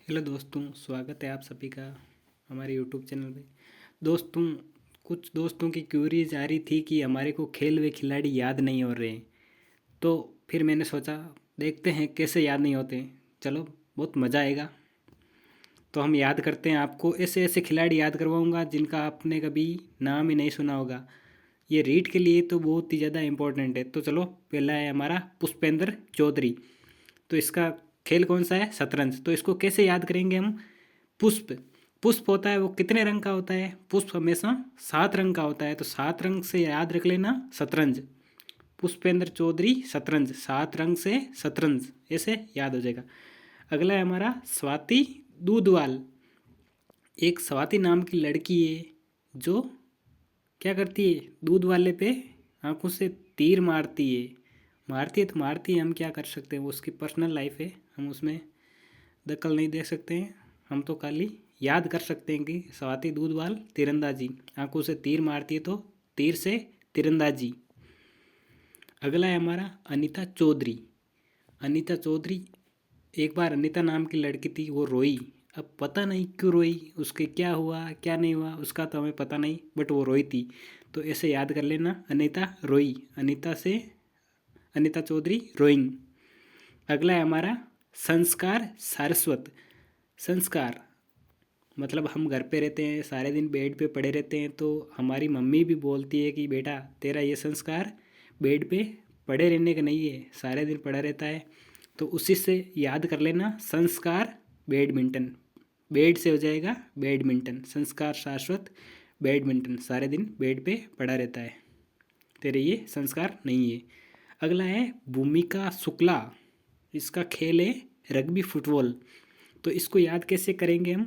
Hello दोस्तों, स्वागत है आप सभी का हमारे यूट्यूब चैनल पे। दोस्तों, कुछ दोस्तों की क्यूरीज आ रही थी कि हमारे को खेल वे खिलाड़ी याद नहीं हो रहे हैं। तो फिर मैंने सोचा देखते हैं कैसे याद नहीं होते। चलो, बहुत मज़ा आएगा। तो हम याद करते हैं, आपको ऐसे ऐसे खिलाड़ी याद करवाऊंगा जिनका आपने कभी नाम ही नहीं सुना होगा। ये रीड के लिए तो बहुत ही ज़्यादा इम्पोर्टेंट है। तो चलो, पहला है हमारा पुष्पेंद्र चौधरी। तो इसका खेल कौन सा है? शतरंज। तो इसको कैसे याद करेंगे हम? पुष्प। पुष्प होता है वो कितने रंग का होता है? पुष्प हमेशा 7 रंग का होता है। तो 7 रंग से याद रख लेना शतरंज। पुष्पेंद्र चौधरी शतरंज, 7 रंग से शतरंज, ऐसे याद हो जाएगा। अगला है हमारा स्वाति दूधवाल। एक स्वाति नाम की लड़की है जो क्या करती है? दूध वाले पे आंखों से तीर मारती है। मारती है तो मारती है, हम क्या कर सकते हैं? वो उसकी पर्सनल लाइफ है, हम उसमें दखल नहीं दे सकते हैं। हम तो खाली याद कर सकते हैं कि स्वाति दूधवाल तीरंदाजी, आंखों से तीर मारती है तो तीर से तीरंदाजी। अगला है हमारा अनीता चौधरी। अनीता चौधरी, एक बार अनीता नाम की लड़की थी, वो रोई। अब पता नहीं क्यों रोई, उसके क्या हुआ क्या नहीं हुआ उसका तो हमें पता नहीं, बट वो रोई थी। तो ऐसे याद कर लेना, अनीता रोई। अनीता से अनीता चौधरी रोइंग। अगला है हमारा संस्कार सारस्वत। संस्कार मतलब हम घर पे रहते हैं, सारे दिन बेड पे पड़े रहते हैं, तो हमारी मम्मी भी बोलती है कि बेटा तेरा ये संस्कार बेड पे पड़े रहने का नहीं है, सारे दिन पड़ा रहता है। तो उसी से याद कर लेना संस्कार बैडमिंटन। बेड से हो जाएगा बैडमिंटन। संस्कार शाश्वत बैडमिंटन, सारे दिन बेड पे पड़ा रहता है, तेरे ये संस्कार नहीं है। अगला है भूमिका शुक्ला। इसका खेल है रग्बी फुटबॉल। तो इसको याद कैसे करेंगे हम?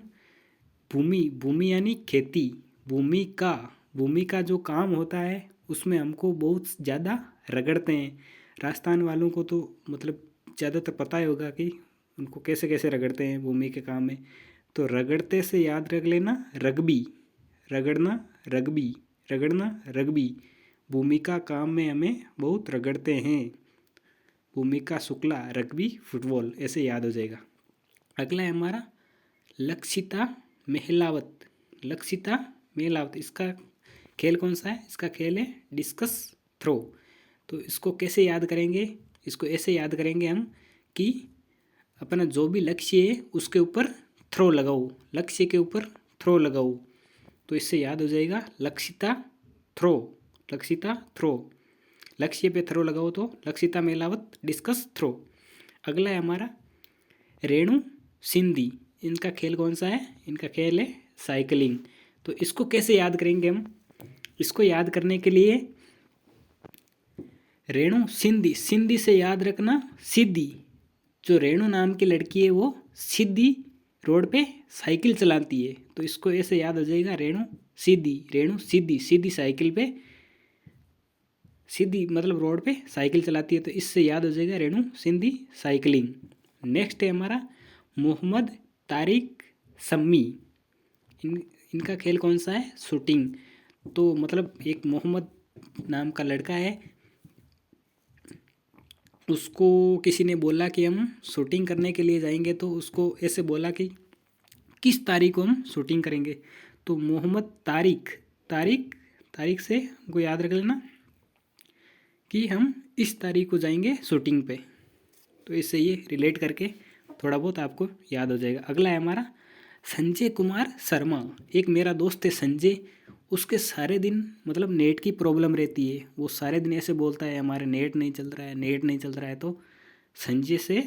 भूमि, भूमि यानी खेती। भूमि का जो काम होता है उसमें हमको बहुत ज़्यादा रगड़ते हैं। राजस्थान वालों को तो मतलब ज़्यादातर पता ही होगा कि उनको कैसे कैसे रगड़ते हैं भूमि के काम में। तो रगड़ते से याद रख लेना रग्बी। रगड़ना रग्बी, रगड़ना रग्बी। भूमिका काम में हमें बहुत रगड़ते हैं। भूमिका शुक्ला रग्बी फुटबॉल, ऐसे याद हो जाएगा। अगला है हमारा लक्षिता महलावत। लक्षिता महलावत, इसका खेल कौन सा है? इसका खेल है डिस्कस थ्रो। तो इसको कैसे याद करेंगे? इसको ऐसे याद करेंगे हम कि अपना जो भी लक्ष्य है उसके ऊपर थ्रो लगाओ। लक्ष्य के ऊपर थ्रो लगाओ, तो इससे याद हो जाएगा लक्षिता थ्रो। लक्षिता थ्रो, लक्ष्य पे थ्रो लगाओ तो लक्षिता मेलावत डिस्कस थ्रो। अगला है हमारा रेणु सिंधी। इनका खेल कौन सा है? इनका खेल है साइकिलिंग। तो इसको कैसे याद करेंगे हम? इसको याद करने के लिए रेणु सिंधी, सिंधी से याद रखना सिद्धि। जो रेणु नाम की लड़की है वो सिद्धि रोड पे साइकिल चलाती है। तो इसको ऐसे याद हो जाएगा रेणु सिद्धि। रेणु सिद्धि, सीधी साइकिल पे, सीधी मतलब रोड पे साइकिल चलाती है, तो इससे याद हो जाएगा रेणु सिंधी साइकिलिंग। नेक्स्ट है हमारा मोहम्मद तारिक सम्मी। इनका खेल कौन सा है? शूटिंग। तो मतलब एक मोहम्मद नाम का लड़का है, उसको किसी ने बोला कि हम शूटिंग करने के लिए जाएंगे, तो उसको ऐसे बोला कि किस तारीख को हम शूटिंग करेंगे। तो मोहम्मद तारिक, तारिक, तारिक से हमको याद रख लेना कि हम इस तारीख को जाएंगे शूटिंग पे। तो इससे ये रिलेट करके थोड़ा बहुत आपको याद हो जाएगा। अगला है हमारा संजय कुमार शर्मा। एक मेरा दोस्त है संजय, उसके सारे दिन मतलब नेट की प्रॉब्लम रहती है। वो सारे दिन ऐसे बोलता है हमारे नेट नहीं चल रहा है, नेट नहीं चल रहा है। तो संजय से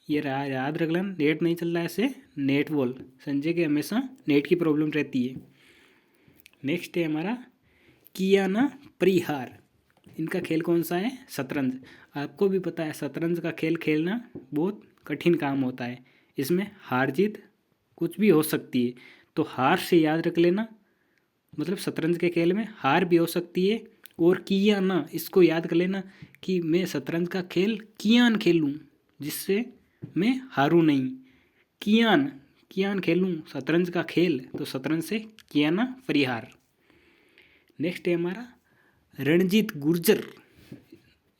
ये याद रख लेना, नेट नहीं चल रहा है ऐसे नेट बोल। संजय के हमेशा नेट की प्रॉब्लम रहती है। नेक्स्ट है हमारा कियाना परिहार। इनका खेल कौन सा है? शतरंज। आपको भी पता है शतरंज का खेल खेलना बहुत कठिन काम होता है। इसमें हार जीत कुछ भी हो सकती है, तो हार से याद रख लेना। मतलब शतरंज के खेल में हार भी हो सकती है। और कियाना, इसको याद कर लेना कि मैं शतरंज का खेल कियान खेलूं जिससे मैं हारूं नहीं। कियान, कियान खेलूं शतरंज का खेल, तो शतरंज से कियाना परिहार। नेक्स्ट है हमारा रणजीत गुर्जर।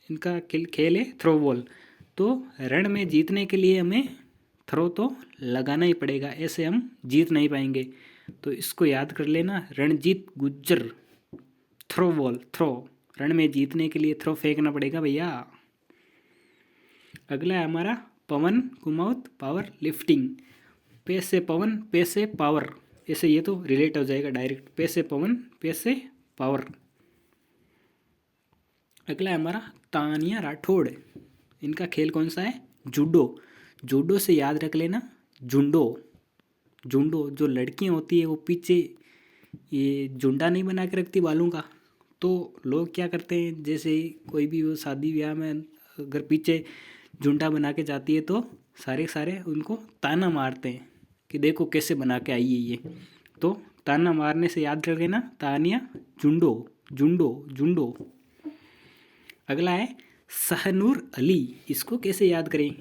इनका खेल है थ्रो बॉल। तो रण में जीतने के लिए हमें थ्रो तो लगाना ही पड़ेगा, ऐसे हम जीत नहीं पाएंगे। तो इसको याद कर लेना, Ranjeet Gujjar, throw ball, throw, रण में जीतने के लिए थ्रो फेंकना पड़ेगा भैया। अगला है हमारा पवन कुमाऊत, पावर लिफ्टिंग, पे से पवन पे से पावर, ऐसे ये तो रिलेट हो जाएगा डायरेक्ट, पे से पवन पे से पावर। अगला है हमारा तानिया राठौड़, इनका खेल कौन सा है, जूडो। जूडो से याद रख लेना जुंडो, जुंडो, जो लड़कियां होती है वो पीछे ये जुंडा नहीं बना के रखती बालों का, तो लोग क्या करते हैं, जैसे कोई भी वो शादी ब्याह में अगर पीछे जुंडा बना के जाती है तो सारे सारे उनको ताना मारते हैं कि देखो कैसे बना के आई है ये। तो ताना मारने से याद रखे ना, तानिया जुंडो, जुंडो, जुंडो। अगला है सहनूर अली, इसको कैसे याद करें,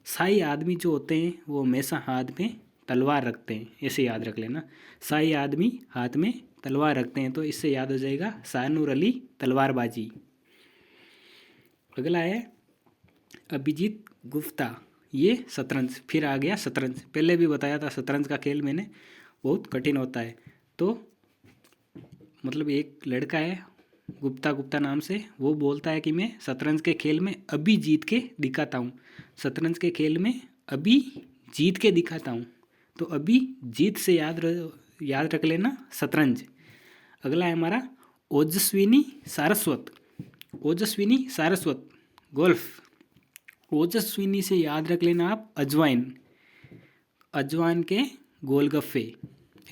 शाही आदमी जो होते हैं वो हमेशा हाथ में तलवार रखते हैं, ऐसे याद रख लेना, शाही आदमी हाथ में तलवार रखते हैं, तो इससे याद हो जाएगा शाहनूर अली तलवारबाजी। अगला है अभिजीत गुप्ता, ये शतरंज, फिर आ गया शतरंज, पहले भी बताया था शतरंज का खेल मैंने, बहुत कठिन होता है। तो मतलब एक लड़का है गुप्ता गुप्ता नाम से, वो बोलता है कि मैं शतरंज के खेल में अभी जीत के दिखाता हूँ, शतरंज के खेल में अभी जीत के दिखाता हूँ। तो अभी जीत से याद रख लेना शतरंज। अगला है हमारा ओजस्विनी सारस्वत, ओजस्विनी सारस्वत, गोल्फ। ओजस्विनी से याद रख लेना आप अजवाइन, अजवाइन के गोलगप्पे,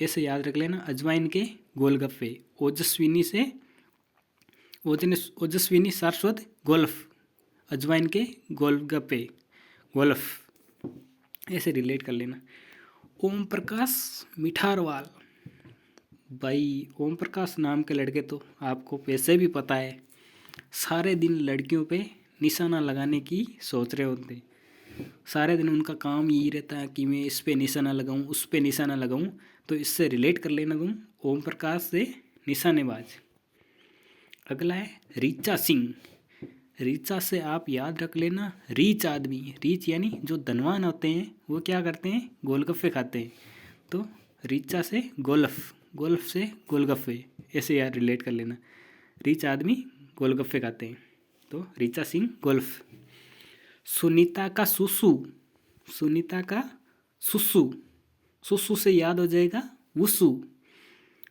ऐसे याद रख लेना अजवाइन के गोलगप्पे। ओजस्विनी से ओजस्विनी सारस्वत गोल्फ, अजवाइन के गोलगप्पे, गोल्फ, ऐसे रिलेट कर लेना। ओम प्रकाश मिठारवाल, भाई ओम प्रकाश नाम के लड़के तो आपको वैसे भी पता है, सारे दिन लड़कियों पे निशाना लगाने की सोच रहे होते, सारे दिन उनका काम यही रहता है कि मैं इस पे निशाना लगाऊं, उस पे निशाना लगाऊं। तो इससे रिलेट कर लेना तुम, ओम प्रकाश से निशानेबाज। अगला है रीचा सिंह, रीचा से आप याद रख लेना रीच आदमी, रीच यानी जो धनवान होते हैं वो क्या करते हैं, गोलगप्पे खाते हैं। तो रीचा से गोल्फ, गोल्फ से गोलगप्पे, ऐसे यार रिलेट कर लेना, रीच आदमी गोलगप्पे खाते हैं, तो रीचा सिंह गोल्फ। सुनीता का सुसु, सुनीता का सुसु, सुसु से याद हो जाएगा वुसु,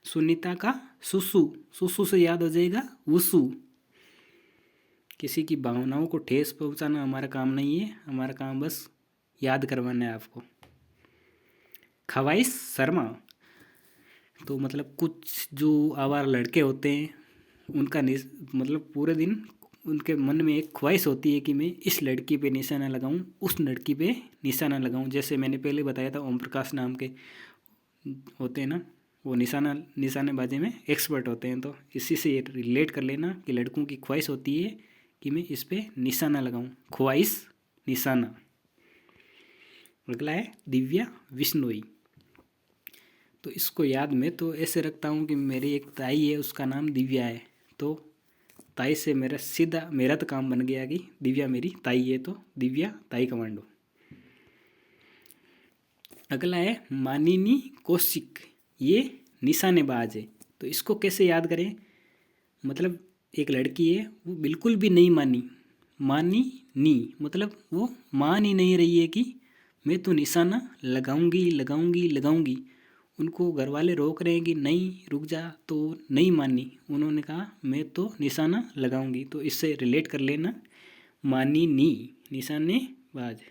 सुनीता का सुसु, सुसु से याद हो जाएगा वुसु। किसी की भावनाओं को ठेस पहुंचाना हमारा काम नहीं है, हमारा काम बस याद करवाना है आपको। ख्वाहिश शर्मा, तो मतलब कुछ जो आवारा लड़के होते हैं उनका मतलब पूरे दिन उनके मन में एक ख्वाहिश होती है कि मैं इस लड़की पे निशाना लगाऊं, उस लड़की पे निशाना लगाऊं। जैसे मैंने पहले बताया था ओम प्रकाश नाम के होते हैं ना, वो निशानेबाजी में एक्सपर्ट होते हैं। तो इसी से रिलेट कर लेना कि लड़कों की ख्वाहिश होती है कि मैं इस पे निशाना लगाऊं, ख्वाहिश निशाना। अगला है दिव्या विश्नोई, तो इसको याद में तो ऐसे रखता हूँ कि मेरी एक ताई है उसका नाम दिव्या है, तो ताई से मेरा सीधा मेरा तो काम बन गया कि दिव्या मेरी ताई है, तो दिव्या ताई कमांडो। अगला है मानिनी कौशिक, ये निशानेबाज है, तो इसको कैसे याद करें, मतलब एक लड़की है वो बिल्कुल भी नहीं मानी नी, मतलब वो मान ही नहीं रही है कि मैं तो निशाना लगाऊंगी लगाऊंगी लगाऊंगी। उनको घर वाले रोक रहे हैं कि नहीं रुक जा, तो नहीं मानी, उन्होंने कहा मैं तो निशाना लगाऊंगी। तो इससे रिलेट कर लेना मानी नी, निशानेबाज,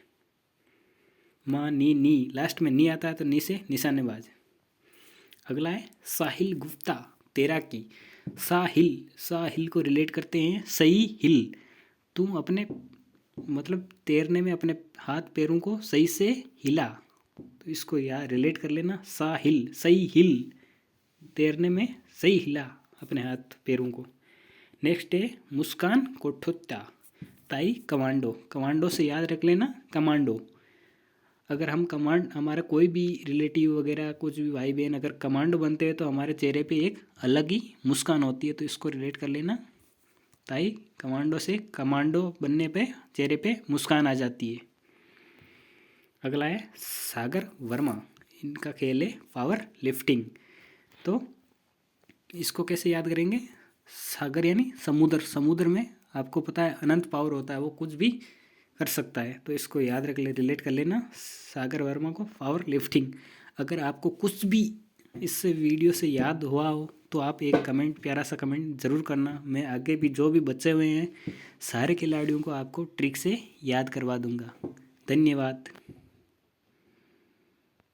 नी, लास्ट में नी आता है तो नी से निशानेबाज। अगला है साहिल गुप्ता, तैराकी। साहिल को रिलेट करते हैं सही हिल, तुम अपने मतलब तैरने में अपने हाथ पैरों को सही से हिला, तो इसको यार रिलेट कर लेना साहिल, सही हिल, तैरने में सही हिला अपने हाथ पैरों को। नेक्स्ट है मुस्कान कोठुत्ता, ताई कमांडो, कमांडो से याद रख लेना कमांडो। अगर हम हमारा कोई भी रिलेटिव वगैरह कुछ भी भाई बहन अगर कमांडो बनते हैं तो हमारे चेहरे पे एक अलग ही मुस्कान होती है, तो इसको रिलेट कर लेना ताई कमांडो से, कमांडो बनने पे चेहरे पे मुस्कान आ जाती है। अगला है सागर वर्मा, इनका खेल है पावर लिफ्टिंग। तो इसको कैसे याद करेंगे? सागर यानी समुद्र, समुद्र में आपको पता है अनंत पावर होता है, वो कुछ भी कर सकता है, तो इसको याद रख ले, रिलेट कर लेना सागर वर्मा को पावर लिफ्टिंग। अगर आपको कुछ भी इस वीडियो से याद हुआ हो तो आप एक कमेंट, प्यारा सा कमेंट ज़रूर करना। मैं आगे भी जो भी बचे हुए हैं सारे खिलाड़ियों को आपको ट्रिक से याद करवा दूंगा। धन्यवाद।